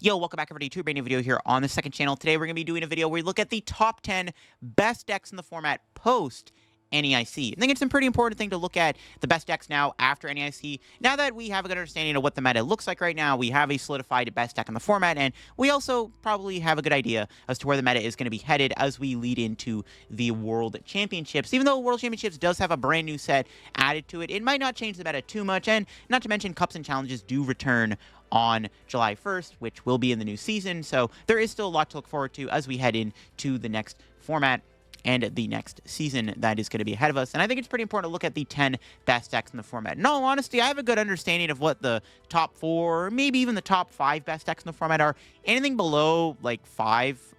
Yo, welcome back everybody to a brand new video here on the second channel. Today we're going to be doing a video where we look at the top 10 best decks in the format post NAIC. I think it's a pretty important thing to look at the best decks now after NAIC. Now that we have a good understanding of what the meta looks like right now, we have a solidified best deck in the format, and we also probably have a good idea as to where the meta is going to be headed as we lead into the World Championships. Even though World Championships does have a brand new set added to it, it might not change the meta too much, and not to mention Cups and Challenges do return on July 1st, which will be in the new season, so there is still a lot to look forward to as we head into the next format and the next season that is going to be ahead of us. And I think it's pretty important to look at the 10 best decks in the format. In all honesty, I have a good understanding of what the top 4, or maybe even the top 5 best decks in the format are. Anything below, like, 5,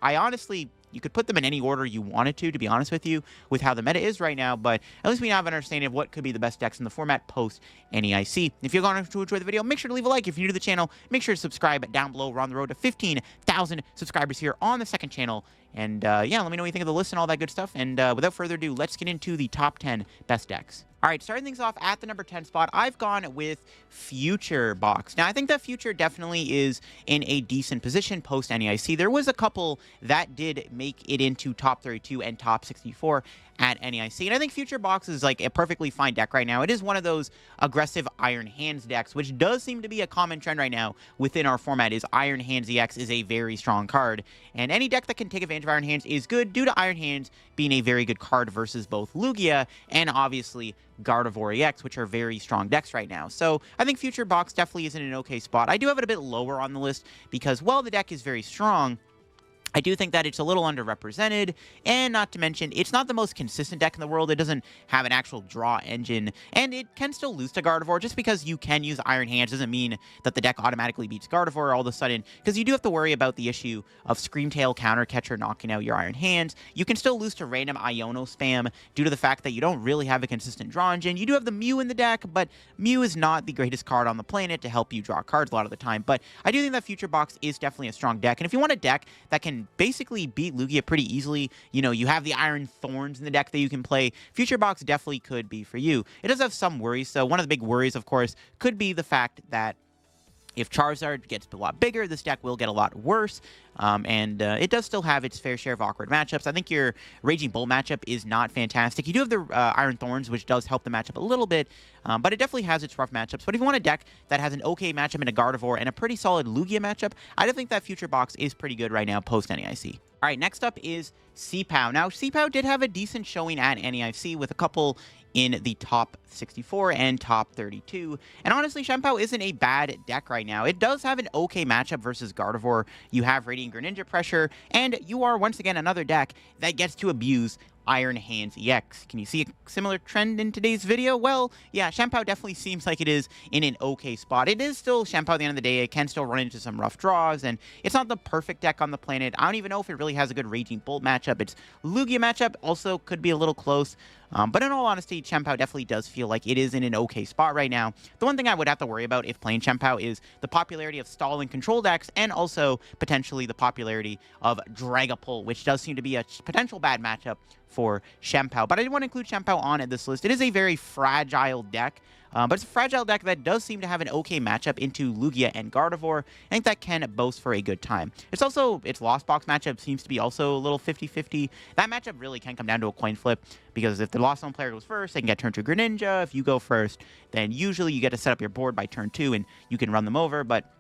you could put them in any order you wanted to be honest with you, with how the meta is right now, but at least we now have an understanding of what could be the best decks in the format post-NAIC. If you're going to enjoy the video, make sure to leave a like. If you're new to the channel, make sure to subscribe down below. We're on the road to 15,000 subscribers here on the second channel. And yeah, let me know what you think of the list and all that good stuff. And without further ado, let's get into the top 10 best decks. All right, starting things off at the number 10 spot, I've gone with Future Box. Now, I think that Future definitely is in a decent position post-NAIC. There was a couple that did make it into top 32 and top 64 at NAIC, and I think Future Box is like a perfectly fine deck right now. It is one of those aggressive Iron Hands decks, which does seem to be a common trend right now within our format. Is Iron Hands EX is a very strong card, and any deck that can take advantage of Iron Hands is good due to Iron Hands being a very good card versus both Lugia and obviously Gardevoir EX, which are very strong decks right now. So I think Future Box definitely is in an okay spot. I do have it a bit lower on the list because while the deck is very strong, I do think that it's a little underrepresented, and not to mention, it's not the most consistent deck in the world. It doesn't have an actual draw engine, and it can still lose to Gardevoir. Just because you can use Iron Hands doesn't mean that the deck automatically beats Gardevoir all of a sudden, because you do have to worry about the issue of Screamtail Counter Catcher knocking out your Iron Hands. You can still lose to random Iono spam due to the fact that you don't really have a consistent draw engine. You do have the Mew in the deck, but Mew is not the greatest card on the planet to help you draw cards a lot of the time. But I do think that Future Box is definitely a strong deck, and if you want a deck that can basically beat Lugia pretty easily, you know, you have the Iron Thorns in the deck that you can play, Future Box definitely could be for you. It does have some worries, so one of the big worries, of course, could be the fact that if Charizard gets a lot bigger, this deck will get a lot worse, and it does still have its fair share of awkward matchups. I think your Raging Bull matchup is not fantastic. You do have the Iron Thorns, which does help the matchup a little bit, but it definitely has its rough matchups. But if you want a deck that has an okay matchup in a Gardevoir and a pretty solid Lugia matchup, I do think that Future Box is pretty good right now post-NAIC. All right, next up is CPOW. Now, CPOW did have a decent showing at NAIC with a couple in the top 64 and top 32. And honestly, Shenpao isn't a bad deck right now. It does have an okay matchup versus Gardevoir. You have Radiant Greninja pressure, and you are once again another deck that gets to abuse Iron Hands EX. Can you see a similar trend in today's video? Well, yeah, Shenpao definitely seems like it is in an okay spot. It is still Shenpao at the end of the day. It can still run into some rough draws, and it's not the perfect deck on the planet. I don't even know if it really has a good Raging Bolt matchup. Its Lugia matchup also could be a little close. But in all honesty, Shenpao definitely does feel like it is in an okay spot right now. The one thing I would have to worry about if playing Shenpao is the popularity of stall and control decks, and also potentially the popularity of Dragapult, which does seem to be a potential bad matchup for Shenpao. But I did want to include Shenpao on this list. It is a very fragile deck, but it's a fragile deck that does seem to have an okay matchup into Lugia and Gardevoir. I think that can boast for a good time. It's also, its Lost Box matchup seems to be also a little 50-50. That matchup really can come down to a coin flip, because if the Lost Zone player goes first, they can get turn 2 Greninja. If you go first, then usually you get to set up your board by turn 2, and you can run them over, but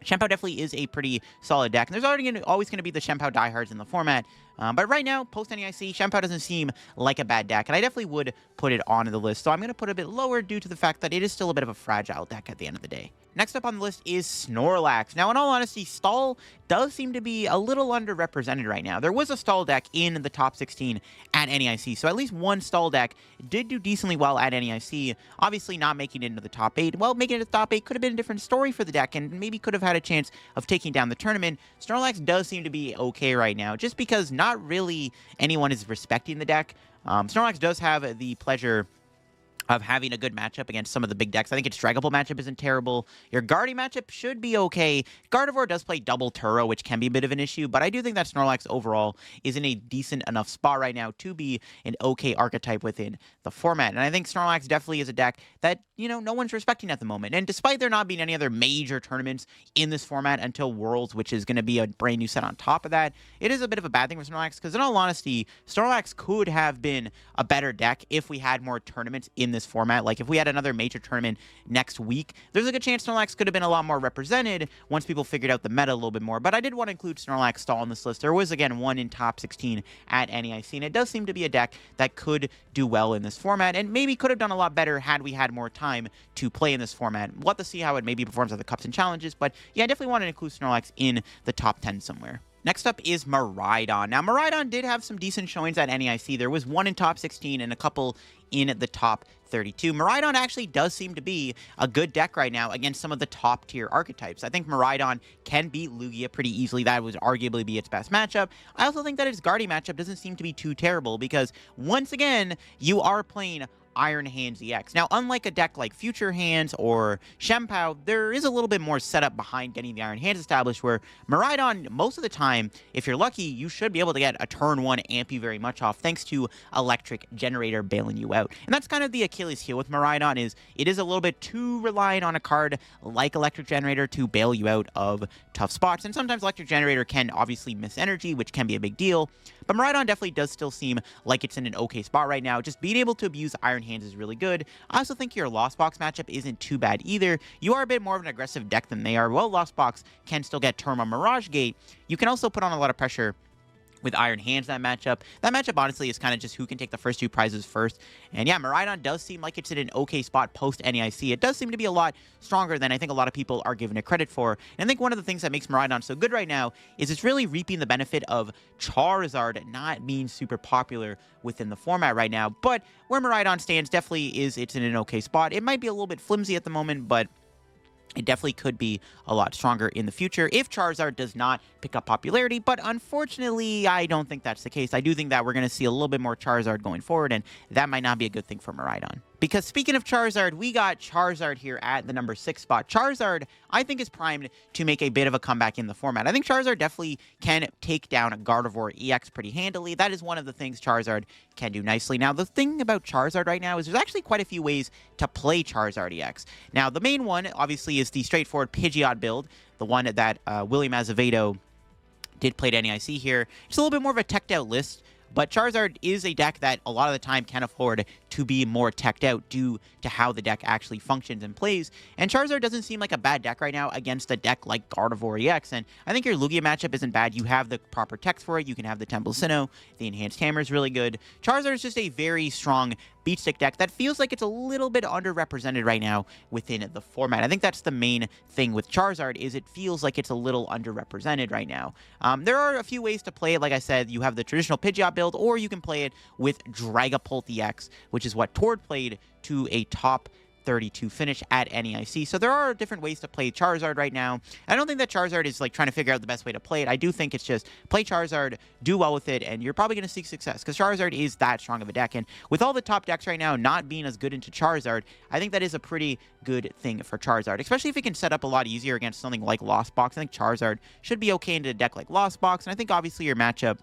Shenpao definitely is a pretty solid deck, and there's always going to be the Shenpao diehards in the format. But right now, post-NAIC, Shenpao doesn't seem like a bad deck, and I definitely would put it on the list. So I'm going to put it a bit lower due to the fact that it is still a bit of a fragile deck at the end of the day. Next up on the list is Snorlax. Now, in all honesty, Stall does seem to be a little underrepresented right now. There was a Stall deck in the top 16 at NAIC, so at least one Stall deck did do decently well at NAIC. Obviously, not making it into the top 8. Well, making it to the top 8 could have been a different story for the deck, and maybe could have had a chance of taking down the tournament. Snorlax does seem to be okay right now, just because not really anyone is respecting the deck. Snorlax does have the pleasure of having a good matchup against some of the big decks. I think its Dragapult matchup isn't terrible. Your Guardy matchup should be okay. Gardevoir does play double Turo, which can be a bit of an issue, but I do think that Snorlax overall is in a decent enough spot right now to be an okay archetype within the format. And I think Snorlax definitely is a deck that, no one's respecting at the moment. And despite there not being any other major tournaments in this format until Worlds, which is going to be a brand new set on top of that, it is a bit of a bad thing for Snorlax, because in all honesty, Snorlax could have been a better deck if we had more tournaments in this format. Like if we had another major tournament next week, there's a good chance Snorlax could have been a lot more represented once people figured out the meta a little bit more. But I did want to include Snorlax Stall on this list. There was, again, one in top 16 at NAIC, and it does seem to be a deck that could do well in this format, and maybe could have done a lot better had we had more time to play in this format. We'll have to see how it maybe performs at the Cups and Challenges, but yeah, I definitely want to include Snorlax in the top 10 somewhere. Next up is Miraidon. Now, Miraidon did have some decent showings at NAIC. There was one in top 16 and a couple in the top 32. Miraidon actually does seem to be a good deck right now against some of the top tier archetypes. I think Miraidon can beat Lugia pretty easily. That would arguably be its best matchup. I also think that its Guardy matchup doesn't seem to be too terrible, because once again, you are playing Iron Hands EX. Now, unlike a deck like Future Hands or Shempao, there is a little bit more setup behind getting the Iron Hands established, where Miraidon, most of the time, if you're lucky, you should be able to get a turn 1 amp you very much off, thanks to Electric Generator bailing you out. And that's kind of the Achilles heel with Miraidon, is it is a little bit too reliant on a card like Electric Generator to bail you out of tough spots. And sometimes Electric Generator can obviously miss energy, which can be a big deal. But Miraidon definitely does still seem like it's in an okay spot right now. Just being able to abuse Iron Hands is really good. I also think your Lost Box matchup isn't too bad either. You are a bit more of an aggressive deck than they are. While Lost Box can still get turn on Mirage Gate, you can also put on a lot of pressure with Iron Hands that matchup. That matchup, honestly, is kind of just who can take the first 2 prizes first. And yeah, Miraidon does seem like it's in an okay spot post-NAIC. It does seem to be a lot stronger than I think a lot of people are giving it credit for. And I think one of the things that makes Miraidon so good right now is it's really reaping the benefit of Charizard not being super popular within the format right now. But where Miraidon stands definitely it's in an okay spot. It might be a little bit flimsy at the moment, but it definitely could be a lot stronger in the future if Charizard does not pick up popularity, but unfortunately, I don't think that's the case. I do think that we're going to see a little bit more Charizard going forward, and that might not be a good thing for Miraidon. Because speaking of Charizard, we got Charizard here at the number 6 spot. Charizard, I think, is primed to make a bit of a comeback in the format. I think Charizard definitely can take down a Gardevoir EX pretty handily. That is one of the things Charizard can do nicely. Now, the thing about Charizard right now is there's actually quite a few ways to play Charizard EX. Now, the main one, obviously, is the straightforward Pidgeot build, the one that William Azevedo did play at NAIC here. It's a little bit more of a teched out list, but Charizard is a deck that a lot of the time can afford to be more teched out due to how the deck actually functions and plays. And Charizard doesn't seem like a bad deck right now against a deck like Gardevoir EX. And I think your Lugia matchup isn't bad. You have the proper techs for it. You can have the Temple Sinnoh. The Enhanced Hammer is really good. Charizard is just a very strong beat stick deck that feels like it's a little bit underrepresented right now within the format. I think that's the main thing with Charizard, is it feels like it's a little underrepresented right now. There are a few ways to play it. Like I said, you have the traditional Pidgeot build, or you can play it with Dragapult EX, which is what Tord played to a top 32 finish at NAIC. So there are different ways to play Charizard right now. I don't think that Charizard is like trying to figure out the best way to play it. I do think it's just play Charizard, do well with it, and you're probably going to see success, because Charizard is that strong of a deck. And with all the top decks right now not being as good into Charizard, I think that is a pretty good thing for Charizard, especially if it can set up a lot easier against something like Lost Box. I think Charizard should be okay into a deck like Lost Box, and I think obviously your matchup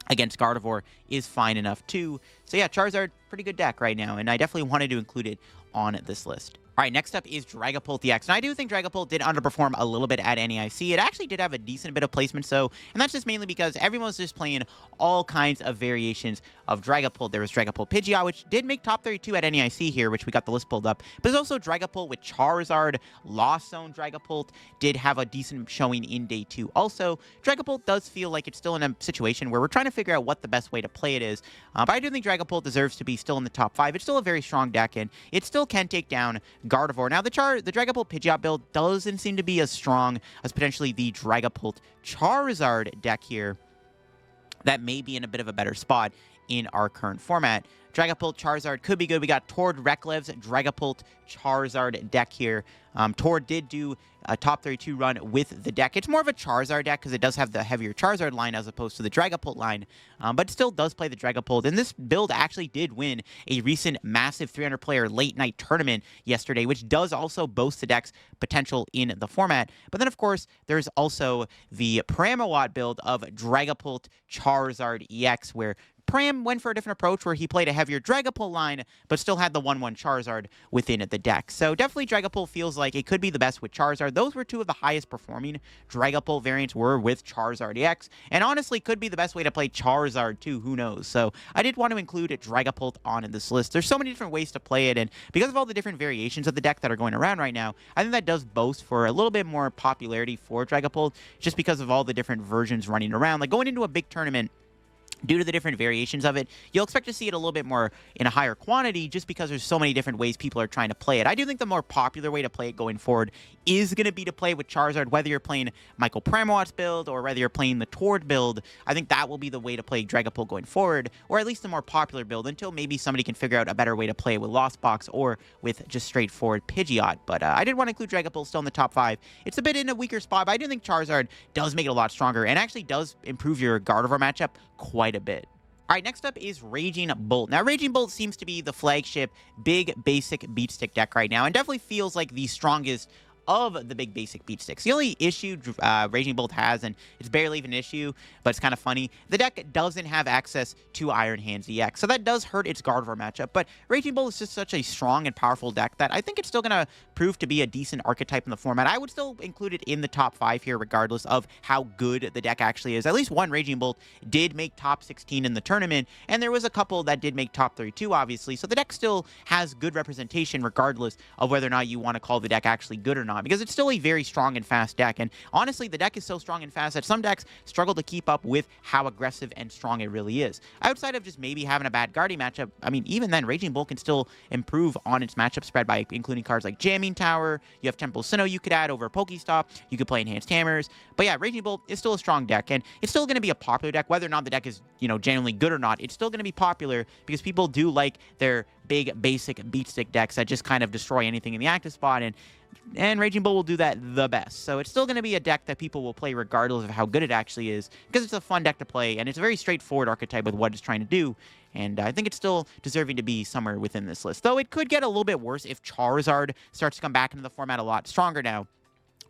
against Gardevoir is fine enough too. So yeah, Charizard, pretty good deck right now, and I definitely wanted to include it on this list. All right, next up is Dragapult EX. And I do think Dragapult did underperform a little bit at NAIC. It actually did have a decent bit of placement, so, and that's just mainly because everyone was just playing all kinds of variations of Dragapult. There was Dragapult Pidgeot, which did make top 32 at NAIC here, which we got the list pulled up. But there's also Dragapult with Charizard. Lost Zone Dragapult did have a decent showing in day 2. Also, Dragapult does feel like it's still in a situation where we're trying to figure out what the best way to play it is. But I do think Dragapult deserves to be still in the top 5. It's still a very strong deck, and it still can take down Gardevoir. Now, the Dragapult Pidgeot build doesn't seem to be as strong as potentially the Dragapult Charizard deck here that may be in a bit of a better spot in our current format. Dragapult Charizard could be good. We got Tord Reklev's Dragapult Charizard deck here. Tord did do a top 32 run with the deck. It's more of a Charizard deck because it does have the heavier Charizard line as opposed to the Dragapult line, but still does play the Dragapult. And this build actually did win a recent massive 300-player late-night tournament yesterday, which does also boast the deck's potential in the format. But then, of course, there's also the Pramawat build of Dragapult Charizard EX, where Pram went for a different approach where he played a heavier Dragapult line, but still had the 1/1 Charizard within the deck. So definitely Dragapult feels like it could be the best with Charizard. Those were two of the highest performing Dragapult variants were with Charizard EX, and honestly could be the best way to play Charizard too, who knows. So I did want to include Dragapult on this list. There's so many different ways to play it, and because of all the different variations of the deck that are going around right now, I think that does boast for a little bit more popularity for Dragapult, just because of all the different versions running around. Like going into a big tournament, due to the different variations of it, you'll expect to see it a little bit more in a higher quantity just because there's so many different ways people are trying to play it. I do think the more popular way to play it going forward is going to be to play with Charizard, whether you're playing Michael Pramawat's build or whether you're playing the Tord build. I think that will be the way to play Dragapult going forward, or at least the more popular build, until maybe somebody can figure out a better way to play it with Lost Box or with just straightforward Pidgeot. But I did want to include Dragapult still in the top 5. It's a bit in a weaker spot, but I do think Charizard does make it a lot stronger and actually does improve your Gardevoir matchup quite a bit. All right, next up is Raging Bolt. Now, Raging Bolt seems to be the flagship big basic beat stick deck right now, and definitely feels like the strongest of the big basic beat sticks. The only issue Raging Bolt has, and it's barely even an issue, but it's kind of funny, the deck doesn't have access to Iron Hands EX, so that does hurt its Gardevoir matchup, but Raging Bolt is just such a strong and powerful deck that I think it's still going to prove to be a decent archetype in the format. I would still include it in the top 5 here, regardless of how good the deck actually is. At least one Raging Bolt did make top 16 in the tournament, and there was a couple that did make top 32, obviously, so the deck still has good representation regardless of whether or not you want to call the deck actually good or not, because it's still a very strong and fast deck. And honestly, the deck is so strong and fast that some decks struggle to keep up with how aggressive and strong it really is. Outside of just maybe having a bad Guardy matchup, I mean, even then, Raging Bolt can still improve on its matchup spread by including cards like Jamming Tower. You have Temple Sinnoh you could add over Pokestop. You could play Enhanced Hammers. But yeah, Raging Bolt is still a strong deck, and it's still going to be a popular deck. Whether or not the deck is, genuinely good or not, it's still going to be popular because people do like their big basic beat stick decks that just kind of destroy anything in the active spot, and Raging Bull will do that the best. So it's still going to be a deck that people will play regardless of how good it actually is, because it's a fun deck to play, and it's a very straightforward archetype with what it's trying to do, and I think it's still deserving to be somewhere within this list. Though it could get a little bit worse if Charizard starts to come back into the format a lot stronger now.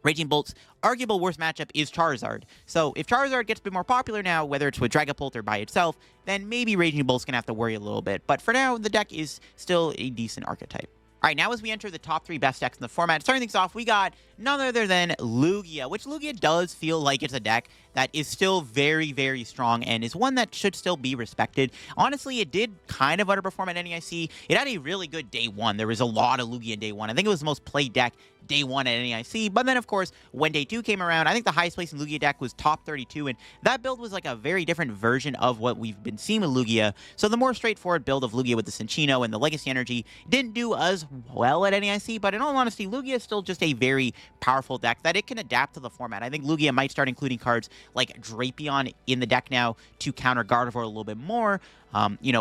Raging Bolt's arguable worst matchup is Charizard. So if Charizard gets a bit more popular now, whether it's with Dragapult or by itself, then maybe Raging Bolt's going to have to worry a little bit. But for now, the deck is still a decent archetype. All right, now as we enter the top 3 best decks in the format, starting things off, we got none other than Lugia, which Lugia does feel like it's a deck that is still very, very strong and is one that should still be respected. Honestly, it did kind of underperform at NAIC. It had a really good day 1. There was a lot of Lugia day 1. I think it was the most played deck day 1 at NAIC, but then, of course, when day 2 came around, I think the highest place in Lugia deck was top 32, and that build was like a very different version of what we've been seeing with Lugia. So the more straightforward build of Lugia with the Cinccino and the Legacy Energy didn't do as well at NAIC, but in all honesty, Lugia is still just a very powerful deck that it can adapt to the format. I think Lugia might start including cards like Drapion in the deck now to counter Gardevoir a little bit more.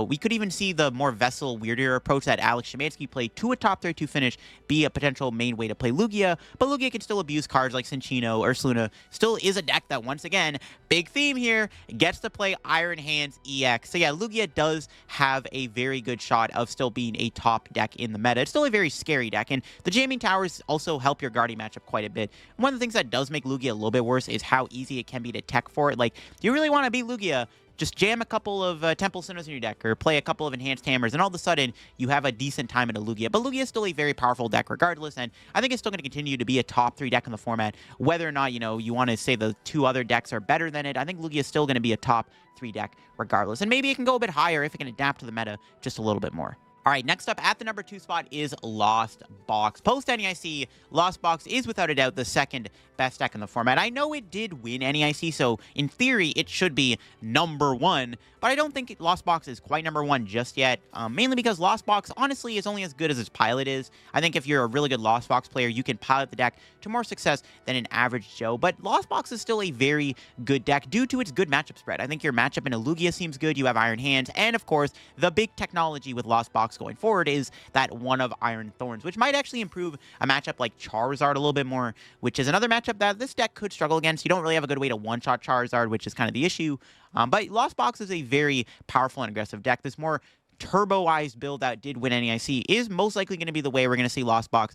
We could even see the more Vessel, weirder approach that Alex Shemansky played to a top 32 finish be a potential main way to play Lugia, but Lugia can still abuse cards like Cinccino or Sluna. Still is a deck that, once again, big theme here, gets to play Iron Hands EX. So yeah, Lugia does have a very good shot of still being a top deck in the meta. It's still a very scary deck, and the Jamming Towers also help your Guardy matchup quite a bit. One of the things that does make Lugia a little bit worse is how easy it can be to tech for it. Like, do you really want to beat Lugia? Just jam a couple of Temple Sinnohs in your deck, or play a couple of Enhanced Hammers, and all of a sudden, you have a decent time in a Lugia. But Lugia is still a very powerful deck regardless, and I think it's still going to continue to be a top 3 deck in the format. Whether or not, you want to say the 2 other decks are better than it, I think Lugia is still going to be a top 3 deck regardless. And maybe it can go a bit higher if it can adapt to the meta just a little bit more. All right, next up at the number 2 spot is Lost Box. Post NAIC, Lost Box is without a doubt the second best deck in the format. I know it did win NAIC, so in theory it should be number 1, but I don't think Lost Box is quite number 1 just yet, mainly because Lost Box honestly is only as good as its pilot is. I think if you're a really good Lost Box player, you can pilot the deck to more success than an average Joe, but Lost Box is still a very good deck due to its good matchup spread. I think your matchup in Lugia seems good, you have Iron Hands, and of course, the big technology with Lost Box going forward is that one of Iron Thorns, which might actually improve a matchup like Charizard a little bit more, which is another matchup that this deck could struggle against. You don't really have a good way to one-shot Charizard, which is kind of the issue. But Lost Box is a very powerful and aggressive deck. This more turboized build that did win NAIC is most likely going to be the way we're going to see Lost Box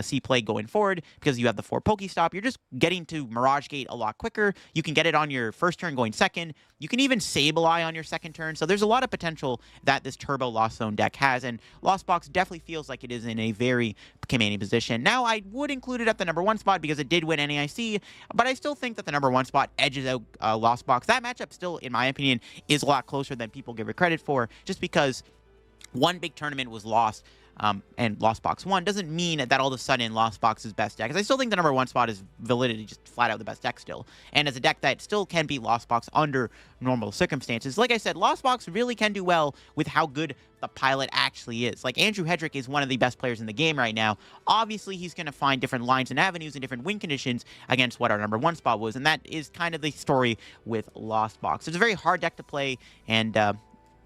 see play going forward, because you have the 4 Pokestop. You're just getting to Mirage Gate a lot quicker. You can get it on your first turn going second. You can even Sableye on your second turn. So there's a lot of potential that this Turbo Lost Zone deck has, and Lost Box definitely feels like it is in a very commanding position. Now, I would include it at the number 1 spot because it did win NAIC, but I still think that the number 1 spot edges out Lost Box. That matchup still, in my opinion, is a lot closer than people give it credit for, just because one big tournament was lost, and Lost Box won, doesn't mean that all of a sudden Lost Box is best deck. Because I still think the number 1 spot is validity, just flat out the best deck still. And as a deck that still can beat Lost Box under normal circumstances. Like I said, Lost Box really can do well with how good the pilot actually is. Like, Andrew Hedrick is one of the best players in the game right now. Obviously, he's going to find different lines and avenues and different win conditions against what our number 1 spot was. And that is kind of the story with Lost Box. It's a very hard deck to play, and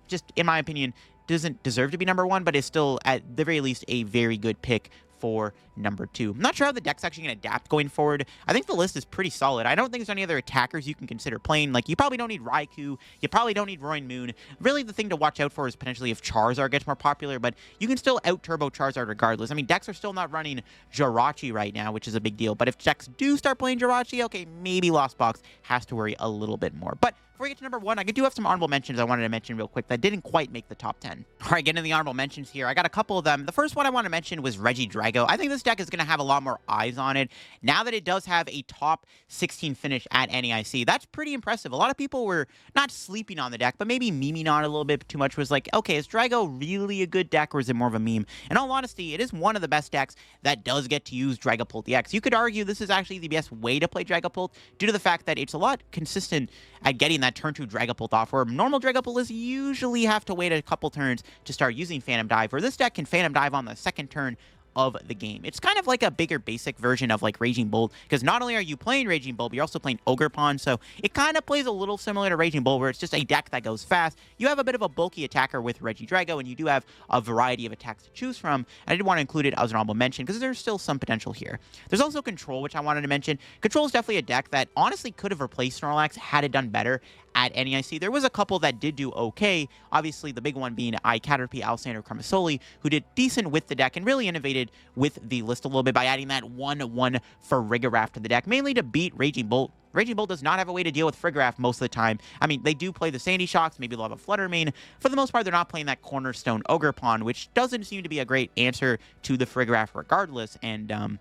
just, in my opinion, doesn't deserve to be number 1, but is still, at the very least, a very good pick for number 2. I'm not sure how the deck's actually going to adapt going forward. I think the list is pretty solid. I don't think there's any other attackers you can consider playing. Like, you probably don't need Raikou. You probably don't need Roaring Moon. Really, the thing to watch out for is potentially if Charizard gets more popular, but you can still out-turbo Charizard regardless. I mean, decks are still not running Jirachi right now, which is a big deal. But if decks do start playing Jirachi, okay, maybe Lost Box has to worry a little bit more. But before we get to number 1, I do have some honorable mentions I wanted to mention real quick that didn't quite make the top 10. All right, getting into the honorable mentions here. I got a couple of them. The first one I want to mention was Regidrago. I think this deck is going to have a lot more eyes on it now that it does have a top 16 finish at NAIC. That's pretty impressive. A lot of people were not sleeping on the deck, but maybe memeing on it a little bit too much. Was like, okay, is Drago really a good deck, or is it more of a meme? In all honesty, it is one of the best decks that does get to use Dragapult EX. You could argue this is actually the best way to play Dragapult due to the fact that it's a lot consistent at getting that turn 2 Dragapult off, where normal Dragapult usually have to wait a couple turns to start using Phantom Dive, where this deck can Phantom Dive on the second turn of the game. It's kind of like a bigger basic version of like Raging Bull, because not only are you playing Raging Bull, but you're also playing Ogerpon, so it kind of plays a little similar to Raging Bull, where it's just a deck that goes fast. You have a bit of a bulky attacker with Regidrago, and you do have a variety of attacks to choose from, and I did want to include it as an honorable mention because there's still some potential here. There's also Control, which I wanted to mention. Control is definitely a deck that honestly could have replaced Snorlax had it done better at NAIC. There was a couple that did do okay. Obviously, the big one being Caterpie, Alexander Cremasoli, who did decent with the deck and really innovated with the list a little bit by adding that 1/1 Farigiraf to the deck, mainly to beat Raging Bolt. Raging Bolt does not have a way to deal with Farigiraf most of the time. I mean, they do play the Sandy Shocks, maybe they'll have a Flutter Mane. For the most part, they're not playing that cornerstone Ogerpon, which doesn't seem to be a great answer to the Farigiraf regardless, and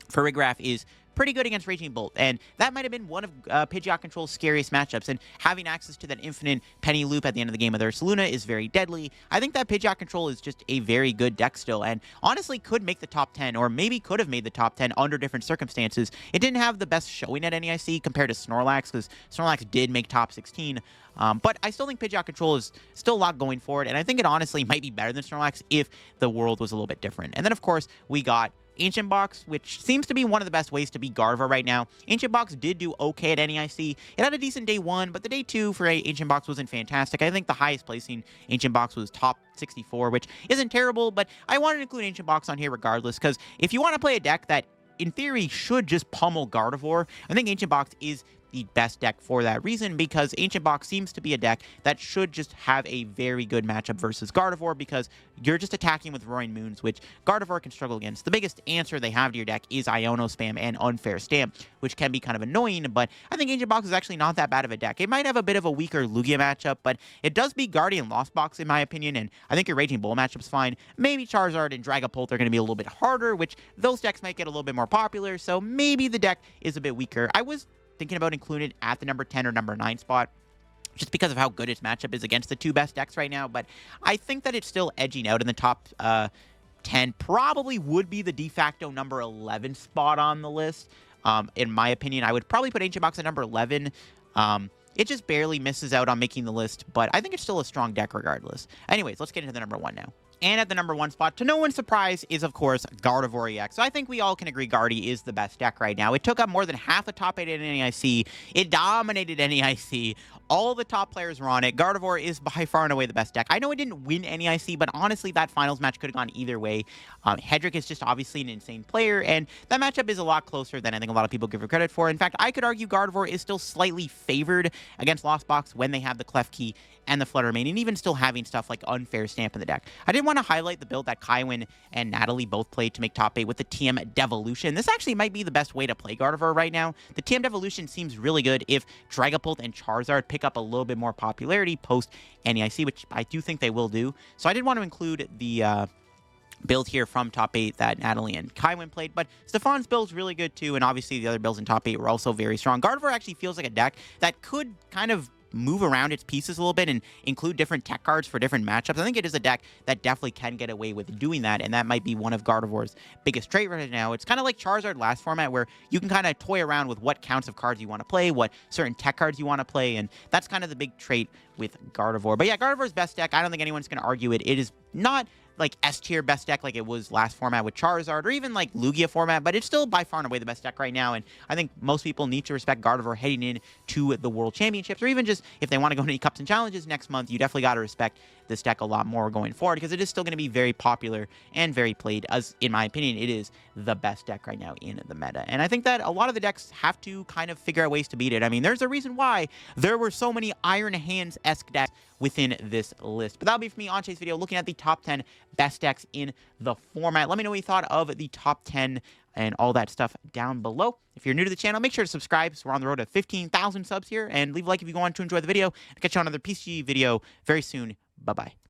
Farigiraf is pretty good against Raging Bolt, and that might have been one of Pidgeot Control's scariest matchups, and having access to that infinite Penny Loop at the end of the game with Ursaluna is very deadly. I think that Pidgeot Control is just a very good deck still, and honestly could make the top 10, or maybe could have made the top 10 under different circumstances. It didn't have the best showing at NAIC compared to Snorlax, because Snorlax did make top 16, but I still think Pidgeot Control is still a lot going forward, and I think it honestly might be better than Snorlax if the world was a little bit different. And then, of course, we got Ancient Box, which seems to be one of the best ways to beat Gardevoir right now. Ancient Box did do okay at NAIC. It had a decent day 1, but the day 2 for Ancient Box wasn't fantastic. I think the highest placing Ancient Box was top 64, which isn't terrible, but I wanted to include Ancient Box on here regardless, because if you want to play a deck that, in theory, should just pummel Gardevoir, I think Ancient Box is the best deck for that reason, because Ancient Box seems to be a deck that should just have a very good matchup versus Gardevoir, because you're just attacking with Roaring Moons, which Gardevoir can struggle against. The biggest answer they have to your deck is Iono Spam and Unfair Stamp, which can be kind of annoying, but I think Ancient Box is actually not that bad of a deck. It might have a bit of a weaker Lugia matchup, but it does beat Guardian Lost Box in my opinion, and I think your Raging Bull matchup's fine. Maybe Charizard and Dragapult are going to be a little bit harder, which those decks might get a little bit more popular, so maybe the deck is a bit weaker. I was thinking about including it at the number 10 or number 9 spot, just because of how good its matchup is against the two best decks right now. But I think that it's still edging out in the top 10. Probably would be the de facto number 11 spot on the list. In my opinion, I would probably put Ancient Box at number 11. It just barely misses out on making the list, but I think it's still a strong deck regardless. Anyways, let's get into the number 1 now. And at the number 1 spot, to no one's surprise, is, of course, Gardevoir EX. So I think we all can agree Gardy is the best deck right now. It took up more than half the top 8 at NAIC. It dominated NAIC. All the top players were on it. Gardevoir is by far and away the best deck. I know it didn't win NAIC, but honestly, that finals match could have gone either way. Hedrick is just obviously an insane player, and that matchup is a lot closer than I think a lot of people give her credit for. In fact, I could argue Gardevoir is still slightly favored against Lost Box when they have the Clef Key and the Flutter Mane, and even still having stuff like Unfair Stamp in the deck. I did want to highlight the build that Kaiwin and Natalie both played to make top 8 with the TM Devolution. This actually might be the best way to play Gardevoir right now. The TM Devolution seems really good if Dragapult and Charizard pick up a little bit more popularity post NAIC, which I do think they will do. So I did want to include the build here from top 8 that Natalie and Kaiwin played, but Stefan's build's really good too, and obviously the other builds in top 8 were also very strong. Gardevoir actually feels like a deck that could kind of move around its pieces a little bit and include different tech cards for different matchups. I think it is a deck that definitely can get away with doing that, and that might be one of Gardevoir's biggest trait right now. It's kind of like Charizard last format, where you can kind of toy around with what counts of cards you want to play, what certain tech cards you want to play, and that's kind of the big trait with Gardevoir. But yeah, Gardevoir's best deck, I don't think anyone's going to argue it. It is not like S-tier best deck like it was last format with Charizard, or even like Lugia format, but it's still by far and away the best deck right now, and I think most people need to respect Gardevoir heading in to the World Championships, or even just if they want to go into any Cups and Challenges next month. You definitely got to respect this deck a lot more going forward, because it is still going to be very popular and very played, as in my opinion, it is the best deck right now in the meta. And I think that a lot of the decks have to kind of figure out ways to beat it. I mean, there's a reason why there were so many Iron Hands-esque decks within this list. But that'll be for me on today's video, looking at the top 10 best decks in the format. Let me know what you thought of the top 10 and all that stuff down below. If you're new to the channel, make sure to subscribe, so we're on the road to 15,000 subs here, and leave a like if you go on to enjoy the video. I'll catch you on another PCG video very soon. Bye-bye.